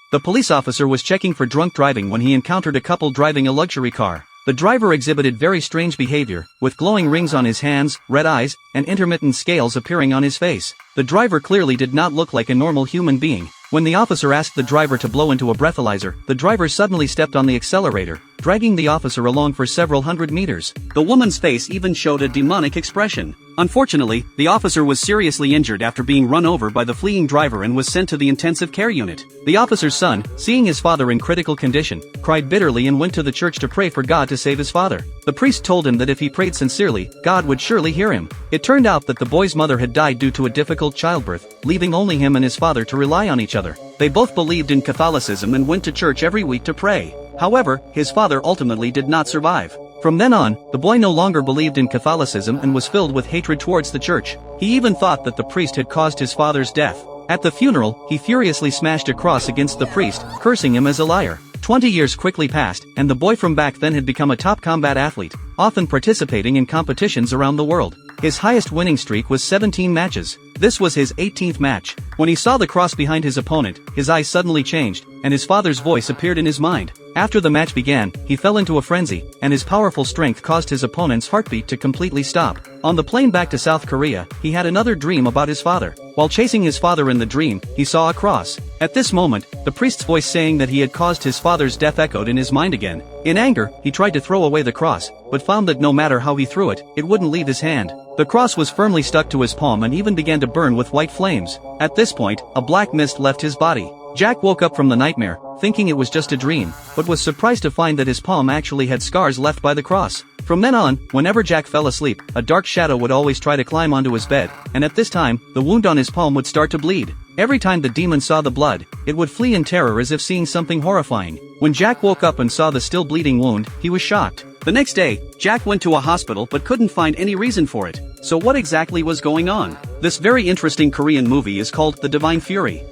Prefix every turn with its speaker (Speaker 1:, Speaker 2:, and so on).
Speaker 1: The police officer was checking for drunk driving when he encountered a couple driving a luxury car. The driver exhibited very strange behavior, with glowing rings on his hands, red eyes, and intermittent scales appearing on his face. The driver clearly did not look like a normal human being. When the officer asked the driver to blow into a breathalyzer, the driver suddenly stepped on the accelerator, dragging the officer along for several hundred meters. The woman's face even showed a demonic expression. Unfortunately, the officer was seriously injured after being run over by the fleeing driver and was sent to the intensive care unit. The officer's son, seeing his father in critical condition, cried bitterly and went to the church to pray for God to save his father. The priest told him that if he prayed sincerely, God would surely hear him. It turned out that the boy's mother had died due to a difficult childbirth, leaving only him and his father to rely on each other. They both believed in Catholicism and went to church every week to pray. However, his father ultimately did not survive. From then on, the boy no longer believed in Catholicism and was filled with hatred towards the church. He even thought that the priest had caused his father's death. At the funeral, he furiously smashed a cross against the priest, cursing him as a liar. 20 years quickly passed, and the boy from back then had become a top combat athlete, often participating in competitions around the world. His highest winning streak was 17 matches. This was his 18th match. When he saw the cross behind his opponent, his eyes suddenly changed, and his father's voice appeared in his mind. After the match began, he fell into a frenzy, and his powerful strength caused his opponent's heartbeat to completely stop. On the plane back to South Korea, he had another dream about his father. While chasing his father in the dream, he saw a cross. At this moment, the priest's voice saying that he had caused his father's death echoed in his mind again. In anger, he tried to throw away the cross, but found that no matter how he threw it, it wouldn't leave his hand. The cross was firmly stuck to his palm and even began to burn with white flames. At this point, a black mist left his body. Jack woke up from the nightmare, thinking it was just a dream, but was surprised to find that his palm actually had scars left by the cross. From then on, whenever Jack fell asleep, a dark shadow would always try to climb onto his bed, and at this time, the wound on his palm would start to bleed. Every time the demon saw the blood, it would flee in terror as if seeing something horrifying. When Jack woke up and saw the still bleeding wound, he was shocked. The next day, Jack went to a hospital but couldn't find any reason for it. So what exactly was going on? This very interesting Korean movie is called The Divine Fury.